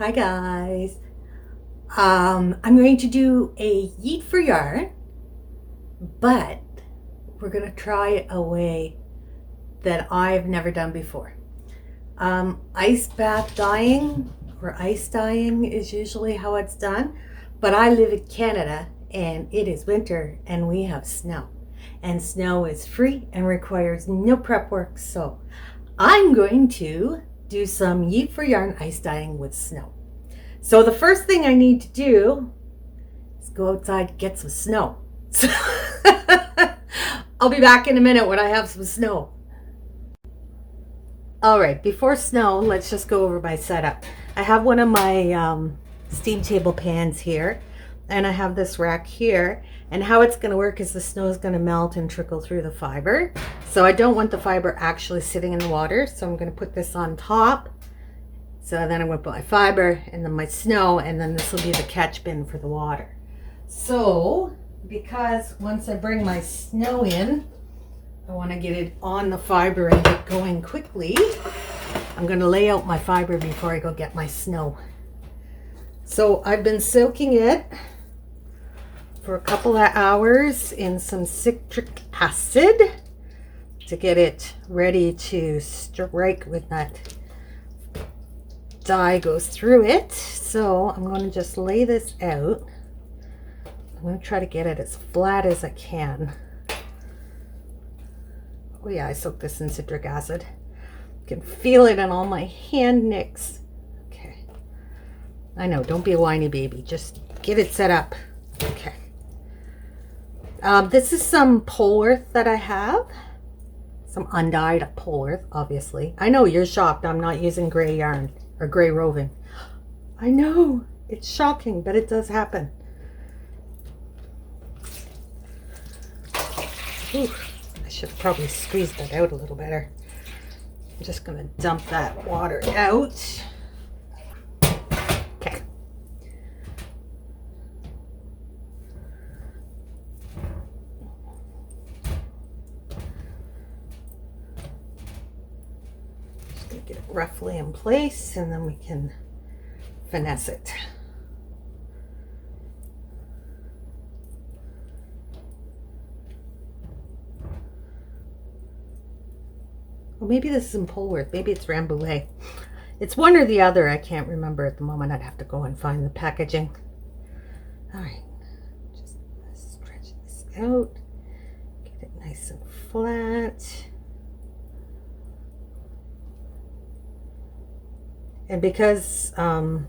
Hi guys. I'm going to do a yeet for yarn, but we're going to try a way that I've never done before. Ice bath dyeing or ice dyeing is usually how it's done, but I live in Canada and it is winter and we have snow. And snow is free and requires no prep work, so I'm going to do some yeet for yarn ice dyeing with snow. So the first thing I need to do is go outside and get some snow. I'll be back in a minute when I have some snow. All right, before snow, let's just go over my setup. I have one of my steam table pans here, and I have this rack here. And how it's going to work is the snow is going to melt and trickle through the fiber. So I don't want the fiber actually sitting in the water, so I'm going to put this on top. So then I'm going to put my fiber and then my snow, and then this will be the catch bin for the water. So because once I bring my snow in, I want to get it on the fiber and get going quickly, I'm going to lay out my fiber before I go get my snow. So I've been soaking it for a couple of hours in some citric acid to get it ready to strike with that dye goes through it. So I'm going to just lay this out. I'm going to try to get it as flat as I can. Oh yeah, I soaked this in citric acid. You can feel it in all my hand nicks. Okay. I know, don't be a whiny baby. Just get it set up. Okay. This is some Polworth that I have. Some undyed Polworth, obviously. I know you're shocked I'm not using gray yarn or gray roving. I know, it's shocking, but it does happen. Ooh, I should have probably squeezed that out a little better. I'm just gonna dump that water out. Okay. Just gonna get it roughly in place and then we can finesse it. Well, maybe this isn't Polworth. Maybe it's Rambouillet. It's one or the other. I can't remember at the moment. I'd have to go and find the packaging. All right. Just stretch this out. Get it nice and flat. And because I'm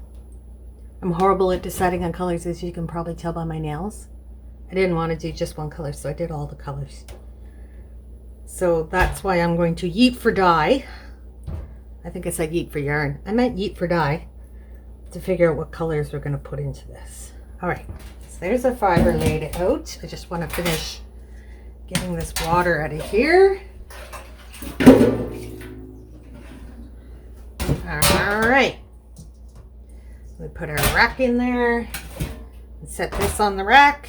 horrible at deciding on colors, as you can probably tell by my nails, I didn't want to do just one color, so I did all the colors. So that's why I'm going to yeet for dye. I think I said yeet for yarn. I meant yeet for dye to figure out what colors we're going to put into this. All right, so there's a fiber laid out. I just want to finish getting this water out of here. All right, we put our rack in there and set this on the rack.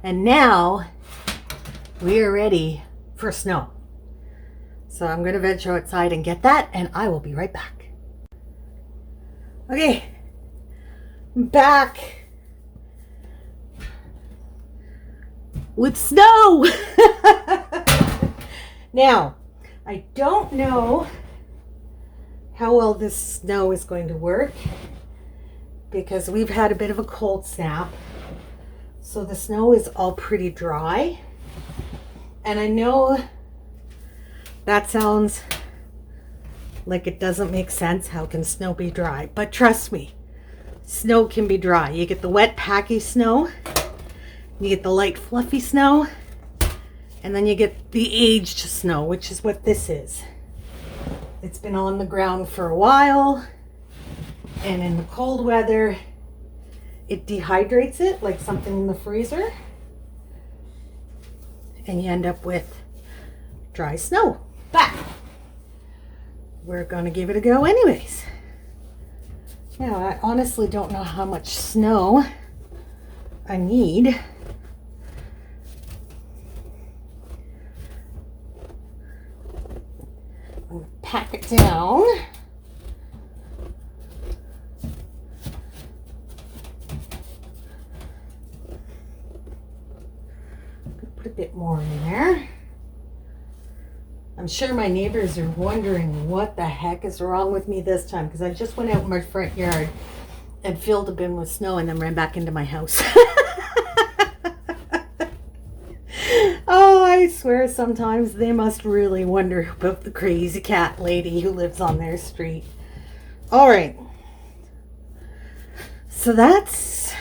And now we are ready for snow. So I'm going to venture outside and get that, and I will be right back. Okay, I'm back with snow. Now, I don't know how well this snow is going to work because we've had a bit of a cold snap. So the snow is all pretty dry. And I know that sounds like it doesn't make sense. How can snow be dry? But trust me, snow can be dry. You get the wet, packy snow, you get the light, fluffy snow, and then you get the aged snow, which is what this is. It's been on the ground for a while, and in the cold weather, it dehydrates it like something in the freezer. And you end up with dry snow. But we're gonna give it a go anyways. Now, I honestly don't know how much snow I need. I'm gonna pack it down. Put a bit more in there. I'm sure my neighbors are wondering what the heck is wrong with me this time, because I just went out in my front yard and filled a bin with snow and then ran back into my house. Oh, I swear sometimes they must really wonder about the crazy cat lady who lives on their street. All right. So that's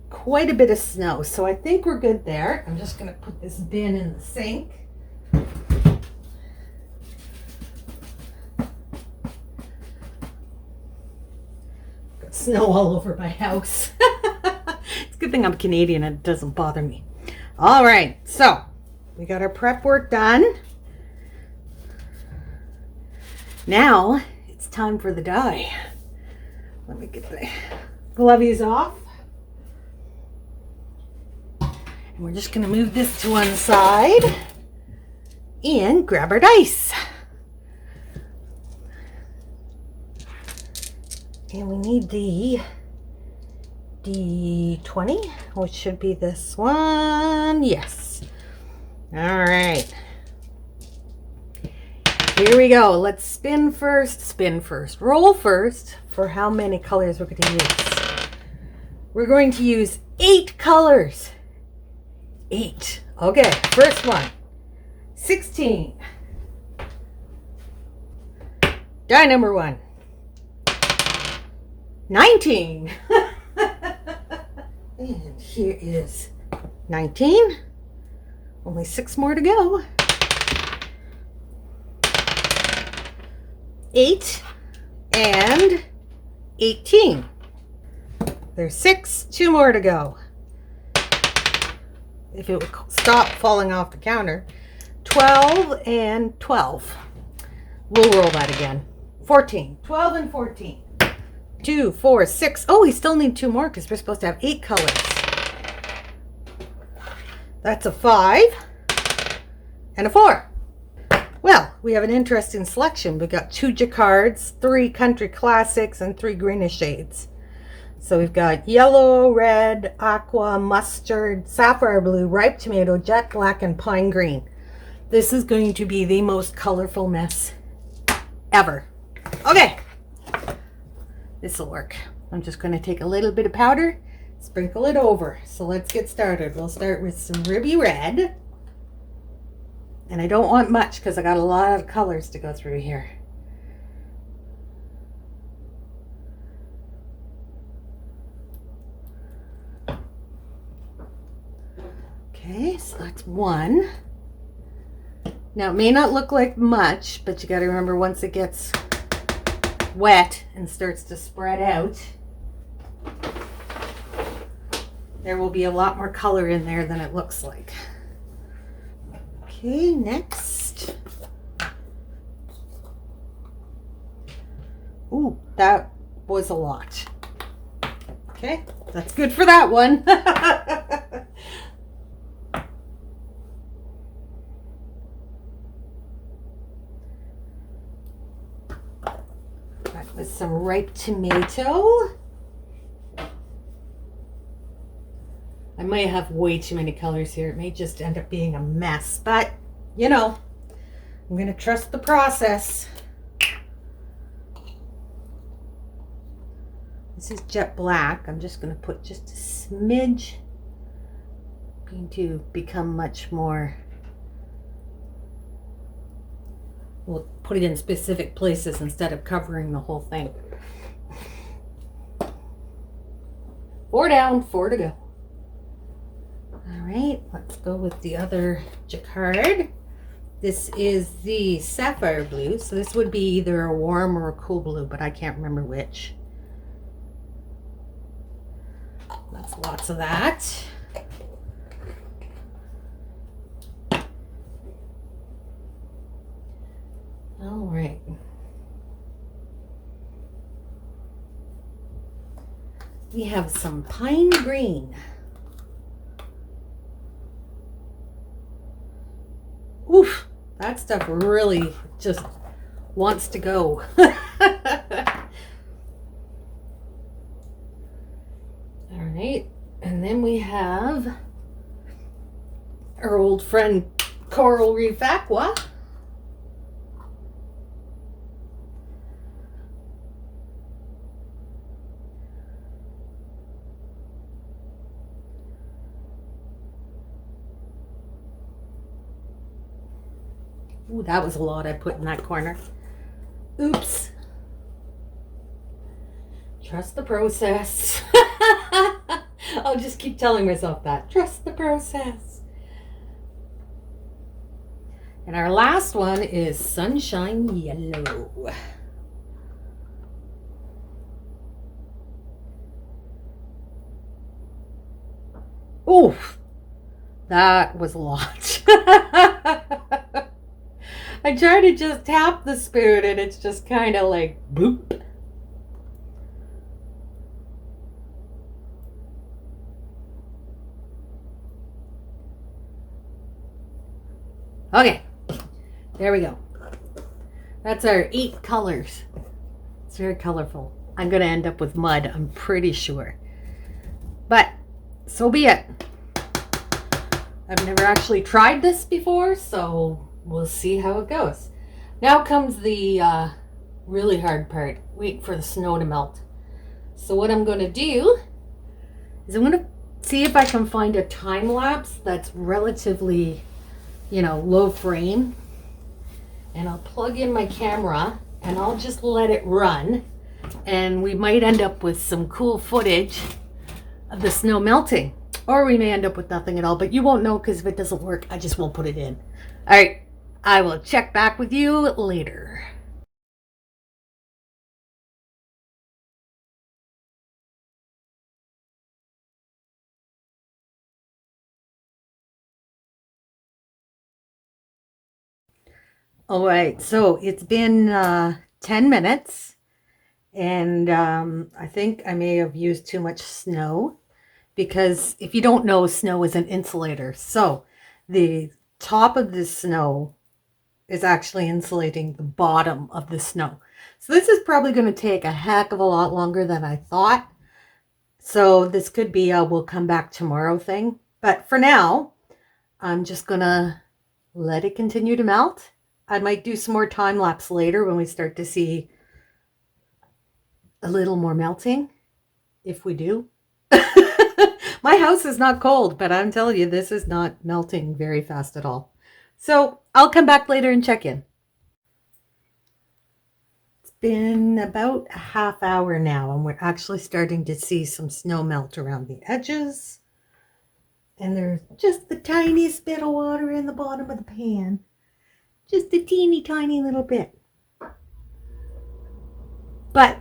quite a bit of snow. So I think we're good there. I'm just going to put this bin in the sink. Got snow all over my house. It's a good thing I'm Canadian and it doesn't bother me. All right, so we got our prep work done. Now it's time for the dye. Let me get the glovies off. And we're just going to move this to one side and grab our dice. And we need the D20, which should be this one. Yes. All right. Here we go. Let's spin first, roll first for how many colors we're going to use. We're going to use 8 colors. 8. Okay, first one. 16. Die number 1. 19. And here is 19. Only 6 more to go. 8 and 18. There's 6, 2 more to go. If it would stop falling off the counter. 12 and 12. We'll roll that again. 14. 12 and 14. 2, 4, 6. Oh, we still need 2 more because we're supposed to have 8 colors. That's a 5 and a 4. Well, we have an interesting selection. We've got 2 Jacquards, 3 Country Classics, and 3 Greenish shades. So we've got yellow, red, aqua, mustard, sapphire blue, ripe tomato, jet black, and pine green. This is going to be the most colorful mess ever. Okay. This will work. I'm just going to take a little bit of powder, sprinkle it over. So let's get started. We'll start with some ruby red. And I don't want much because I got a lot of colors to go through here. Okay, so that's 1. Now it may not look like much, but you got to remember once it gets wet and starts to spread out, there will be a lot more color in there than it looks like. Okay, next. Ooh, that was a lot. Okay, that's good for that one. That was some ripe tomato. I might have way too many colors here. It may just end up being a mess, but you know, I'm going to trust the process. This is jet black. I'm just going to put just a smidge. Going to become much more. We'll put it in specific places instead of covering the whole thing. 4 down, 4 to go. All right, let's go with the other Jacquard. This is the sapphire blue, so this would be either a warm or a cool blue, but I can't remember which. That's lots of that. All right. We have some pine green. Oof, that stuff really just wants to go. All right, and then we have our old friend Coral Reef Aqua. Ooh, that was a lot I put in that corner. Oops. Trust the process. I'll just keep telling myself that. Trust the process. And our last one is Sunshine Yellow. Oof. That was a lot. I try to just tap the spoon and it's just kind of like boop. Okay, there we go. That's our 8 colors. It's very colorful. I'm going to end up with mud, I'm pretty sure. But so be it. I've never actually tried this before, so we'll see how it goes. Now comes the really hard part. Wait for the snow to melt. So what I'm going to do is I'm going to see if I can find a time lapse that's relatively, low frame. And I'll plug in my camera and I'll just let it run. And we might end up with some cool footage of the snow melting. Or we may end up with nothing at all, but you won't know because if it doesn't work, I just won't put it in. All right, I will check back with you later. All right, so it's been 10 minutes, and I think I may have used too much snow because if you don't know, snow is an insulator. So the top of the snow is actually insulating the bottom of the snow. So this is probably going to take a heck of a lot longer than I thought. So this could be a we'll come back tomorrow thing. But for now, I'm just going to let it continue to melt. I might do some more time lapse later when we start to see a little more melting, if we do. My house is not cold, but I'm telling you, this is not melting very fast at all. So I'll come back later and check in. It's been about a half hour now, and we're actually starting to see some snow melt around the edges. And there's just the tiniest bit of water in the bottom of the pan. Just a teeny tiny little bit. But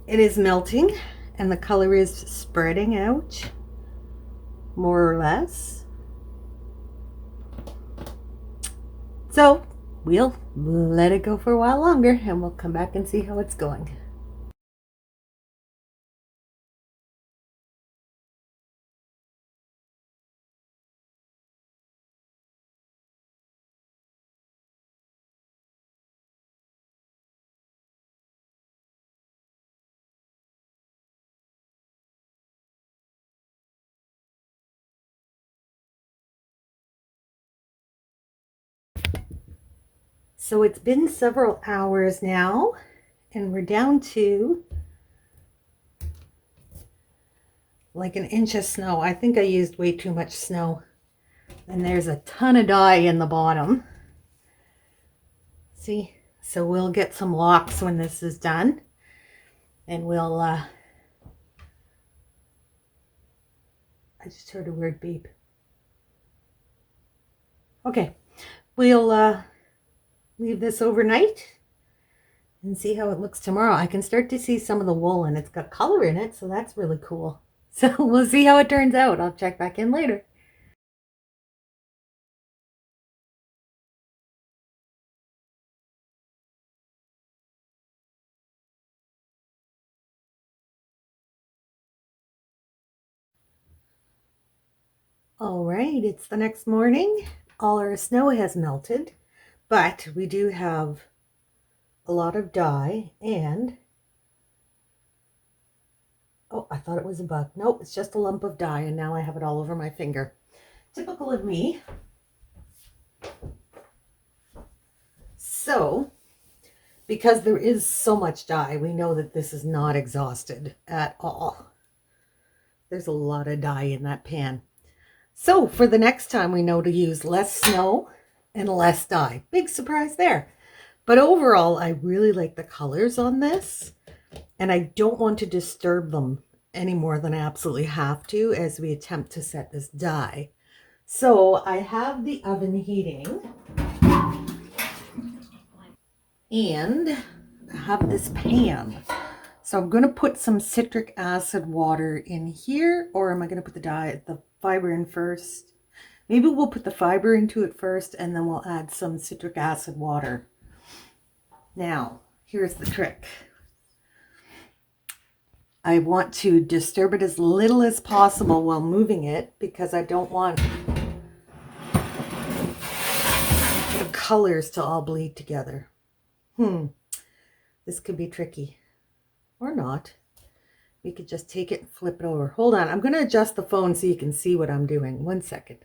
it is melting and the color is spreading out more or less. So we'll let it go for a while longer and we'll come back and see how it's going. So it's been several hours now and we're down to like an inch of snow. I think I used way too much snow. And there's a ton of dye in the bottom. See? So we'll get some locks when this is done. And we'll, I just heard a weird beep. Okay. We'll leave this overnight and see how it looks tomorrow. I can start to see some of the wool and it's got color in it, so that's really cool. So we'll see how it turns out. I'll check back in later. All right, it's the next morning. All our snow has melted, but we do have a lot of dye and oh, I thought it was a bug. Nope, it's just a lump of dye and now I have it all over my finger. Typical of me. So, because there is so much dye, we know that this is not exhausted at all. There's a lot of dye in that pan. So for the next time, we know to use less snow and less dye. Big surprise there. But overall, I really like the colors on this, and I don't want to disturb them any more than I absolutely have to as we attempt to set this dye. So I have the oven heating, and I have this pan. So I'm going to put some citric acid water in here, or am I going to put the fiber in first? Maybe we'll put the fiber into it first, and then we'll add some citric acid water. Now, here's the trick. I want to disturb it as little as possible while moving it, because I don't want the colors to all bleed together. This could be tricky. Or not. We could just take it and flip it over. Hold on, I'm going to adjust the phone so you can see what I'm doing. 1 second.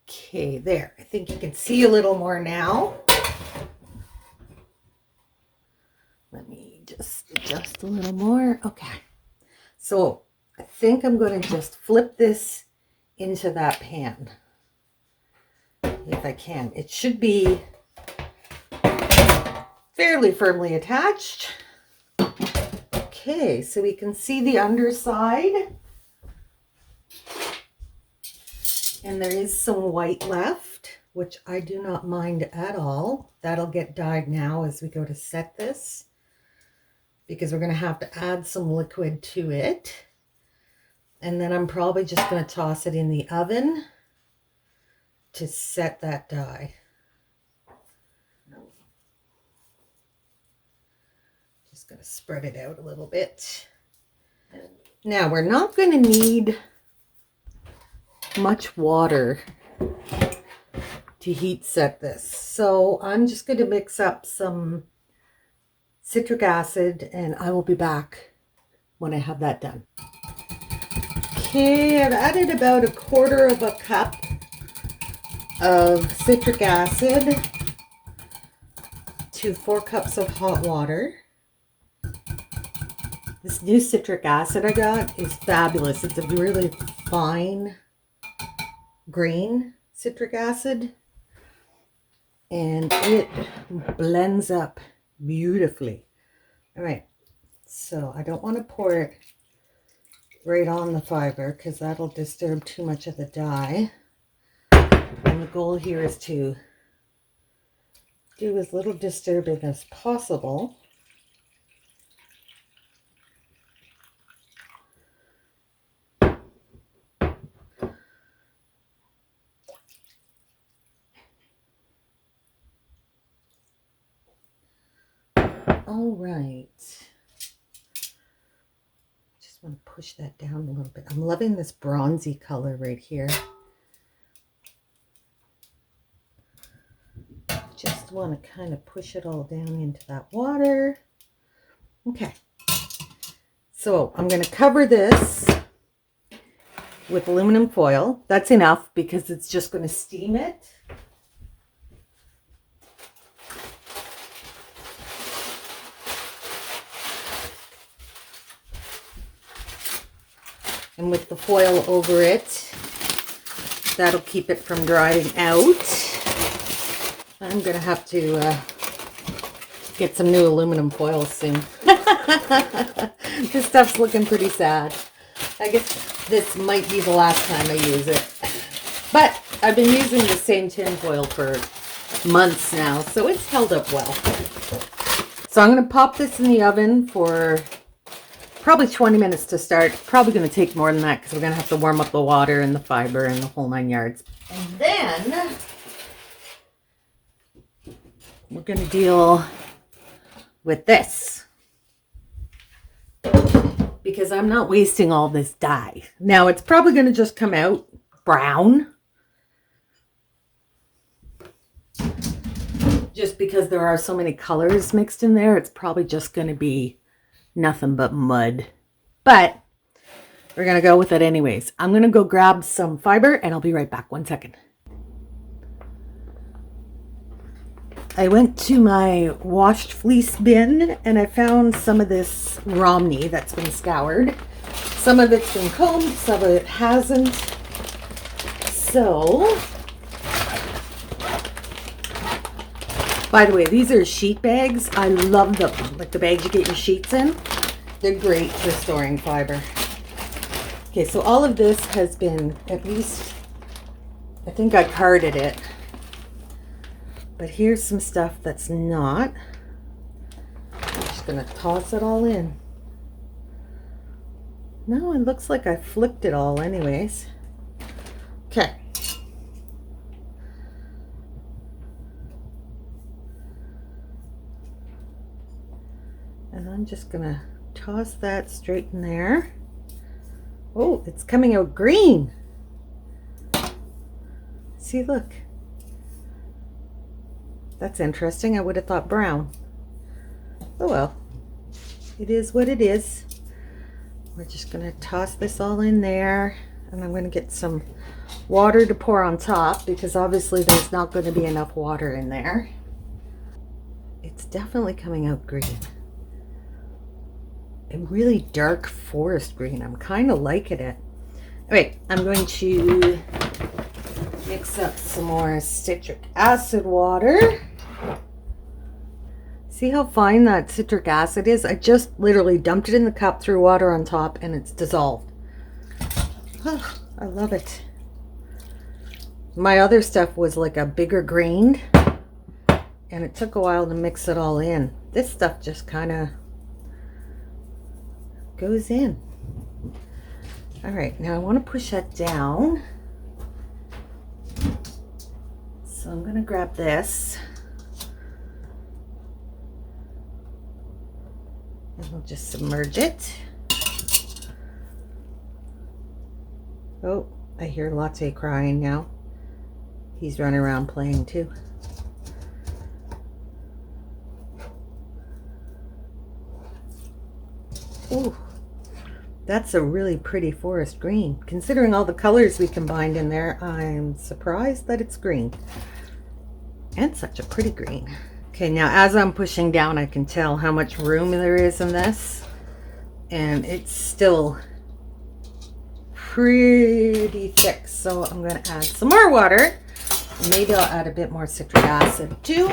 Okay, there. I think you can see a little more now. Let me just adjust a little more. Okay. So I think I'm going to just flip this into that pan. If I can. It should be fairly firmly attached. Okay, so we can see the underside. And there is some white left, which I do not mind at all. That'll get dyed now as we go to set this, because we're going to have to add some liquid to it. And then I'm probably just going to toss it in the oven to set that dye. Just going to spread it out a little bit. Now we're not going to need much water to heat set this. So I'm just going to mix up some citric acid, and I will be back when I have that done. Okay, I've added about 1/4 cup of citric acid to 4 cups of hot water. This new citric acid I got is fabulous. It's a really fine grain citric acid, and it blends up beautifully. All right, so I don't want to pour it right on the fiber because that'll disturb too much of the dye. And the goal here is to do as little disturbing as possible. All right. Just want to push that down a little bit. I'm loving this bronzy color right here. Just want to kind of push it all down into that water. Okay. So I'm going to cover this with aluminum foil. That's enough because it's just going to steam it. And with the foil over it, that'll keep it from drying out. I'm going to have to get some new aluminum foil soon. This stuff's looking pretty sad. I guess this might be the last time I use it. But I've been using the same tin foil for months now, so it's held up well. So I'm going to pop this in the oven for probably 20 minutes to start. Probably going to take more than that because we're going to have to warm up the water and the fiber and the whole 9 yards. And then we're going to deal with this because I'm not wasting all this dye. Now it's probably going to just come out brown just because there are so many colors mixed in there. It's probably just going to be nothing but mud, but we're going to go with it anyways. I'm going to go grab some fiber and I'll be right back. 1 second. I went to my washed fleece bin and I found some of this Romney that's been scoured. Some of it's been combed, some of it hasn't. So, by the way, these are sheet bags. I love them, like the bags you get your sheets in. They're great for storing fiber. Okay, so all of this has been, at least, I think I carded it. But here's some stuff that's not. I'm just gonna toss it all in. No, it looks like I flipped it all anyways. Okay. And I'm just gonna toss that straight in there. Oh, it's coming out green. See, look. That's interesting. I would have thought brown. Oh well. It is what it is. We're just going to toss this all in there. And I'm going to get some water to pour on top because obviously there's not going to be enough water in there. It's definitely coming out green. A really dark forest green. I'm kind of liking it. Alright, I'm going to mix up some more citric acid water. See how fine that citric acid is? I just literally dumped it in the cup, threw water on top, and it's dissolved. Oh, I love it. My other stuff was like a bigger grained, and it took a while to mix it all in. This stuff just kind of goes in. All right, now I want to push that down. So I'm going to grab this. And we'll just submerge it. Oh, I hear Latte crying now. He's running around playing too. Ooh, that's a really pretty forest green. Considering all the colors we combined in there, I'm surprised that it's green. And such a pretty green. Okay, now as I'm pushing down, I can tell how much room there is in this. And it's still pretty thick. So I'm going to add some more water. Maybe I'll add a bit more citric acid too.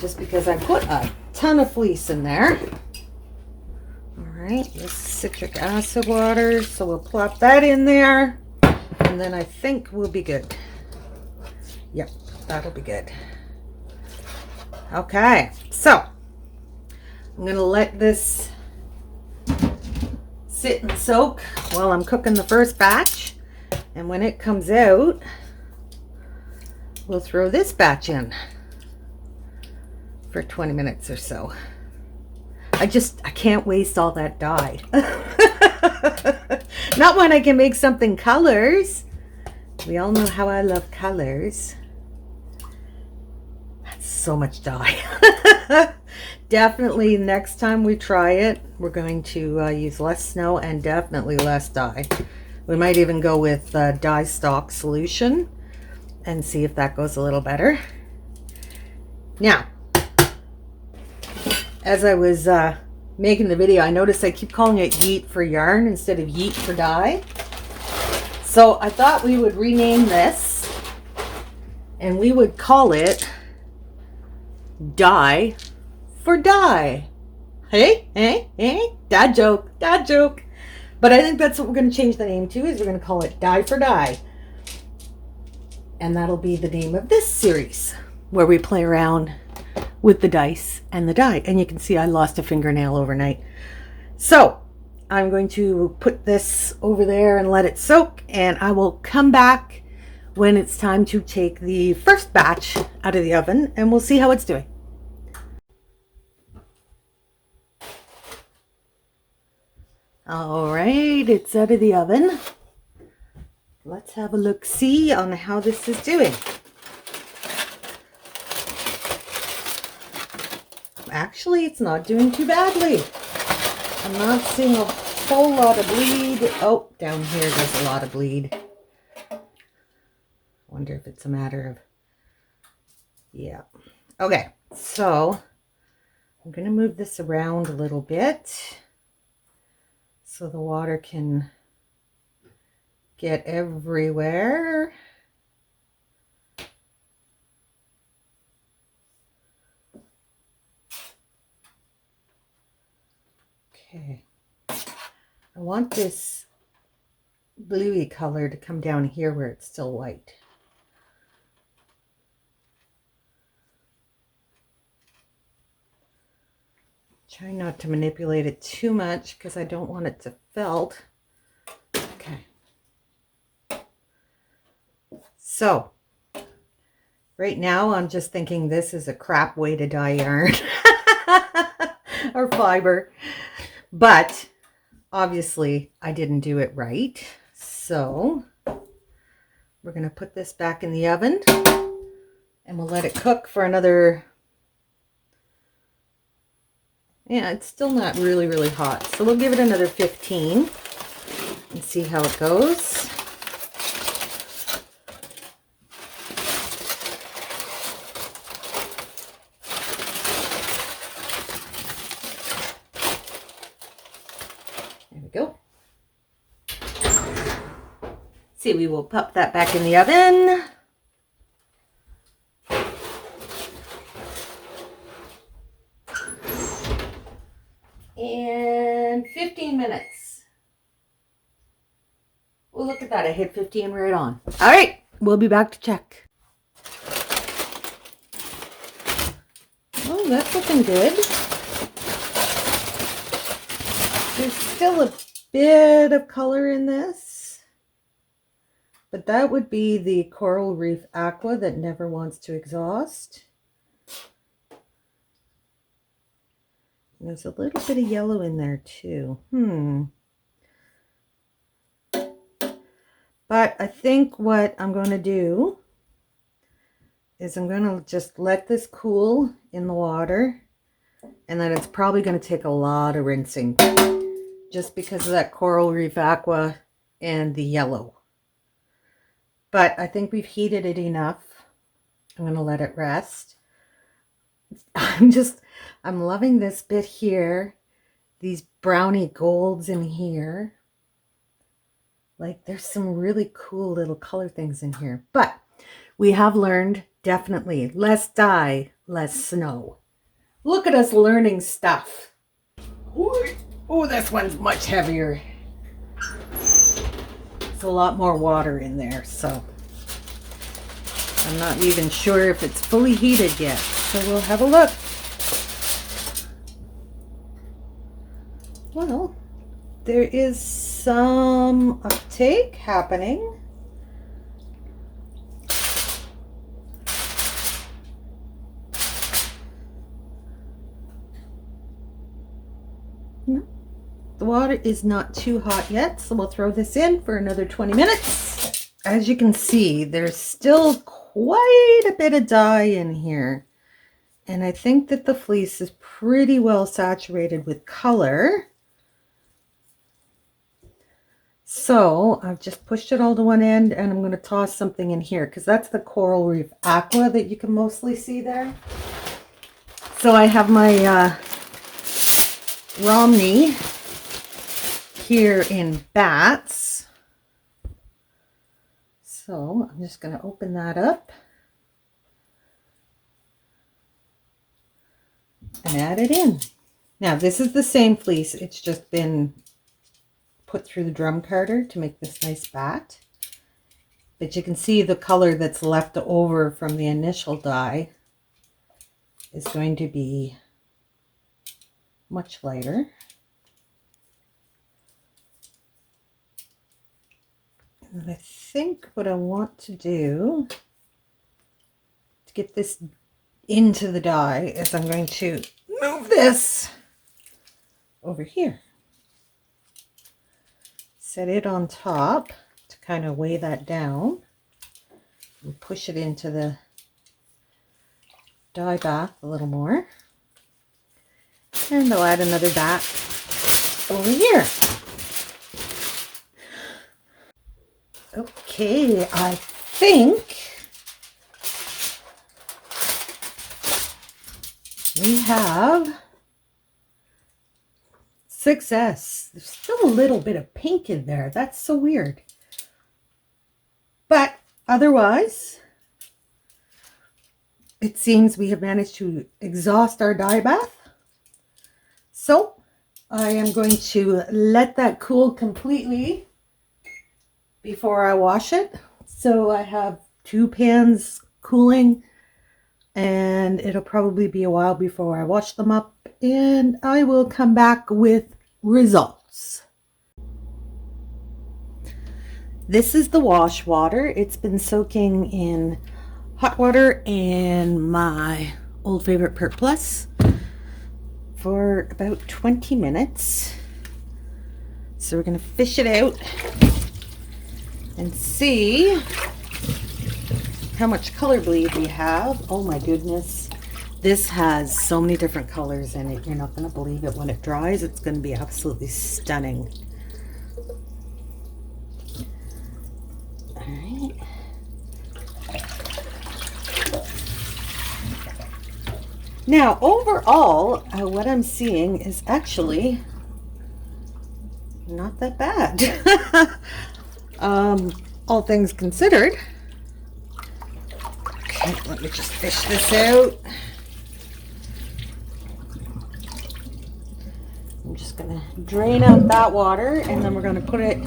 Just because I put a ton of fleece in there. Alright, this citric acid water. So we'll plop that in there. And then I think we'll be good. Yep, that'll be good. Okay, so I'm going to let this sit and soak while I'm cooking the first batch. And when it comes out, we'll throw this batch in for 20 minutes or so. I can't waste all that dye. Not when I can make something colors. We all know how I love colors. So much dye. Definitely next time we try it, we're going to use less snow and definitely less dye. We might even go with dye stock solution and see if that goes a little better. Now, as I was making the video, I noticed I keep calling it yeet for yarn instead of yeet for dye. So I thought we would rename this and we would call it dye for dye. Hey, dad joke. But I think that's what we're going to change the name to, is we're going to call it dye for dye. And that'll be the name of this series, where we play around with the dice and the dye. And you can see I lost a fingernail overnight. So I'm going to put this over there and let it soak, and I will come back when it's time to take the first batch out of the oven, and we'll see how it's doing. All right, it's out of the oven. Let's have a look-see on how this is doing. Actually, it's not doing too badly. I'm not seeing a whole lot of bleed. Oh, down here there's a lot of bleed. Wonder if it's a matter of Yeah. Okay, so I'm going to move this around a little bit so the water can get everywhere. Okay. I want this bluey color to come down here where it's still white. Try not to manipulate it too much because I don't want it to felt. Okay. So, right now I'm just thinking this is a crap way to dye yarn or fiber. But obviously I didn't do it right. So, we're going to put this back in the oven and we'll let it cook for another. Yeah, it's still not really hot. So we'll give it another 15 and see how it goes. There we go. See, we will pop that back in the oven. And 15 minutes. Well, look at that. I hit 15 right on. All right. We'll be back to check. Oh, that's looking good. There's still a bit of color in this. But that would be the Coral Reef Aqua that never wants to exhaust. And there's a little bit of yellow in there too. But I think what I'm going to do is I'm going to just let this cool in the water, and then it's probably going to take a lot of rinsing just because of that Coral Reef Aqua and the yellow. But I think we've heated it enough. I'm going to let it rest. I'm loving this bit here. These brownie golds in here. Like, there's some really cool little color things in here. But we have learned, definitely, less dye, less snow. Look at us learning stuff. Oh, this one's much heavier. There's a lot more water in there, so I'm not even sure if it's fully heated yet. So we'll have a look. Well, there is some uptake happening. No, the water is not too hot yet, so we'll throw this in for another 20 minutes. As you can see, there's still quite a bit of dye in here. And I think that the fleece is pretty well saturated with color. So I've just pushed it all to one end, and I'm going to toss something in here because that's the Coral Reef Aqua that you can mostly see there. So I have my Romney here in bats. So I'm just going to open that up and add it in. Now this is the same fleece. It's just been put through the drum carder to make this nice bat. But you can see the color that's left over from the initial dye is going to be much lighter. And I think what I want to do to get this into the dye is I'm going to move this over here. Set it on top to kind of weigh that down and push it into the dye bath a little more. And I'll add another bath over here. Okay, I think We have success. There's still a little bit of pink in there. That's so weird. But otherwise, it seems we have managed to exhaust our dye bath. So I am going to let that cool completely before I wash it. So I have 2 pans cooling, and it'll probably be a while before I wash them up, and I will come back with results. This is the wash water. It's been soaking in hot water and my old favorite Pert Plus for about 20 minutes. So we're going to fish it out and see how much color bleed we have. Oh my goodness. This has so many different colors in it. You're not going to believe it. When it dries, it's going to be absolutely stunning. All right. Now, overall, what I'm seeing is actually not that bad. All things considered. Okay, let me just fish this out. I'm just gonna drain out that water, and then we're gonna put it,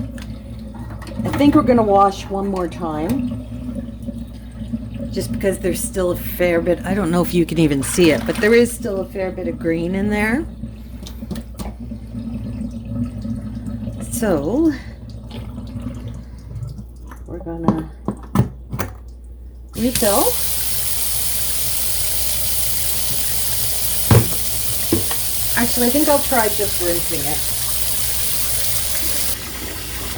I think we're gonna wash one more time, just because there's still a fair bit, I don't know if you can even see it, but there is still a fair bit of green in there. So we're gonna refill. Actually, I think I'll try just rinsing it.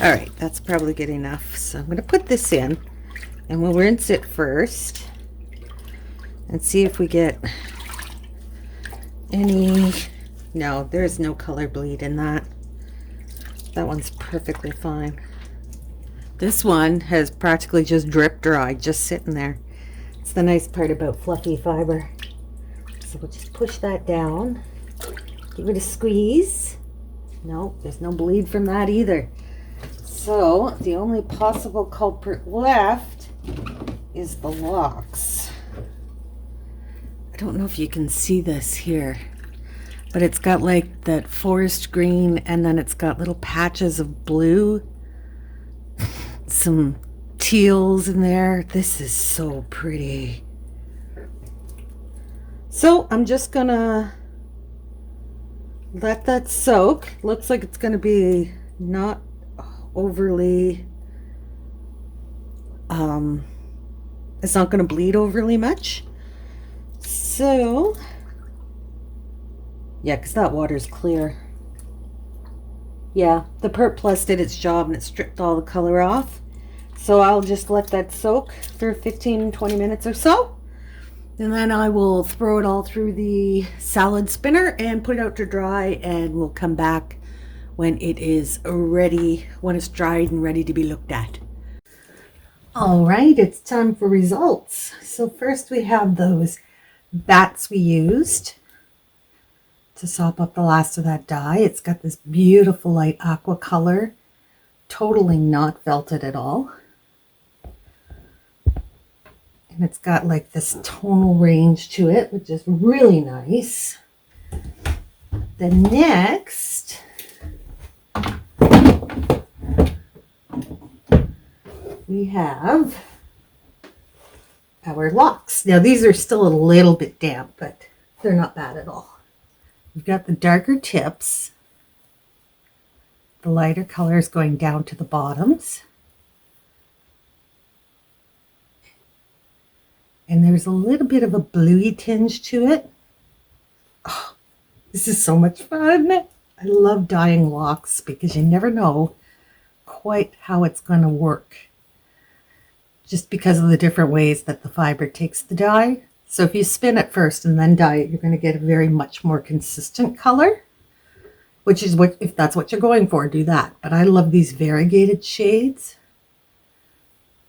All right, that's probably good enough. So I'm going to put this in, and we'll rinse it first and see if we get any. No, there's no color bleed in that. That one's perfectly fine. This one has practically just drip dry, just sitting there. It's the nice part about fluffy fiber. So we'll just push that down. Give it a squeeze. No, there's no bleed from that either. So the only possible culprit left is the locks. I don't know if you can see this here, but it's got like that forest green, and then it's got little patches of blue, some teals in there. This is so pretty. So I'm just gonna let that soak. Looks like it's gonna be not overly, it's not gonna bleed overly much. So yeah, because that water's clear. Yeah, the Pert Plus did its job and it stripped all the color off. So I'll just let that soak for 15-20 minutes or so. And then I will throw it all through the salad spinner and put it out to dry, and we'll come back when it is ready, when it's dried and ready to be looked at. All right, it's time for results. So first we have those bats we used to sop up the last of that dye. It's got this beautiful light aqua color, totally not felted at all. And it's got like this tonal range to it, which is really nice. The next we have our locks. Now these are still a little bit damp, but they're not bad at all. We've got the darker tips, the lighter colors going down to the bottoms. And there's a little bit of a bluey tinge to it. Oh, this is so much fun. I love dyeing locks because you never know quite how it's going to work, just because of the different ways that the fiber takes the dye. So if you spin it first and then dye it, you're going to get a very much more consistent color, which is what, if that's what you're going for, do that. But I love these variegated shades.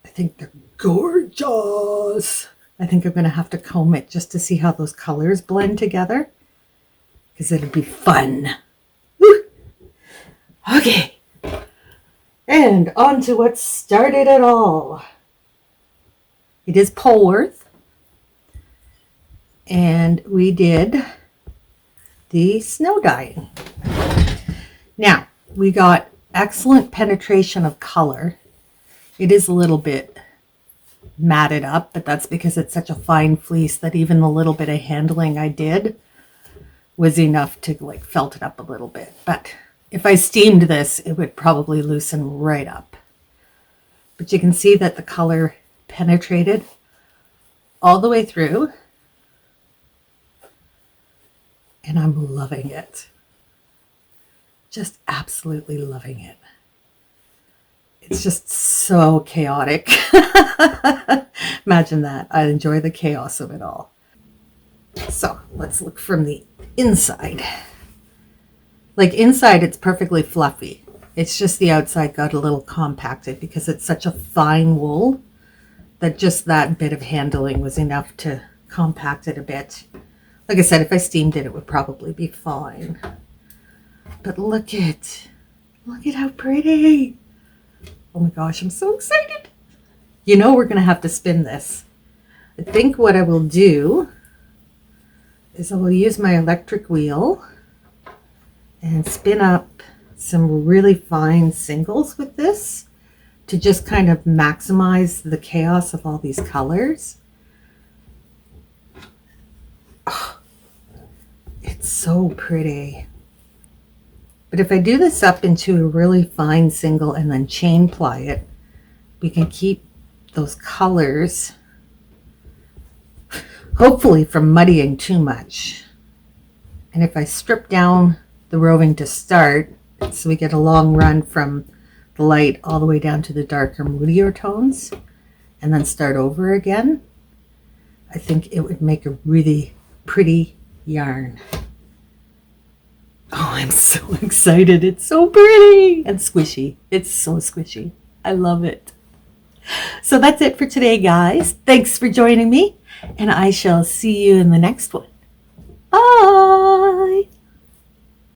I think they're gorgeous. I think I'm going to have to comb it just to see how those colors blend together, because it'll be fun. Woo! Okay. And on to what started it all. It is Polworth. And we did the snow dyeing. Now, we got excellent penetration of color. It is a little bit matted up, but that's because it's such a fine fleece that even the little bit of handling I did was enough to like felt it up a little bit. But if I steamed this, it would probably loosen right up. But you can see that the color penetrated all the way through. And I'm loving it. Just absolutely loving it. It's just so chaotic. Imagine that. I enjoy the chaos of it all. So let's look from the inside. Like inside, it's perfectly fluffy. It's just the outside got a little compacted because it's such a fine wool that just that bit of handling was enough to compact it a bit. Like I said, if I steamed it, it would probably be fine. But look at how pretty. Oh my gosh, I'm so excited. You know we're going to have to spin this. I think what I will do is I will use my electric wheel and spin up some really fine singles with this to just kind of maximize the chaos of all these colors. Oh, it's so pretty. But if I do this up into a really fine single and then chain ply it, we can keep those colors, hopefully from muddying too much. And if I strip down the roving to start, so we get a long run from the light all the way down to the darker, moodier tones, and then start over again, I think it would make a really pretty yarn. Oh, I'm so excited. It's so pretty and squishy. It's so squishy. I love it. So that's it for today, guys. Thanks for joining me, and I shall see you in the next one. Bye.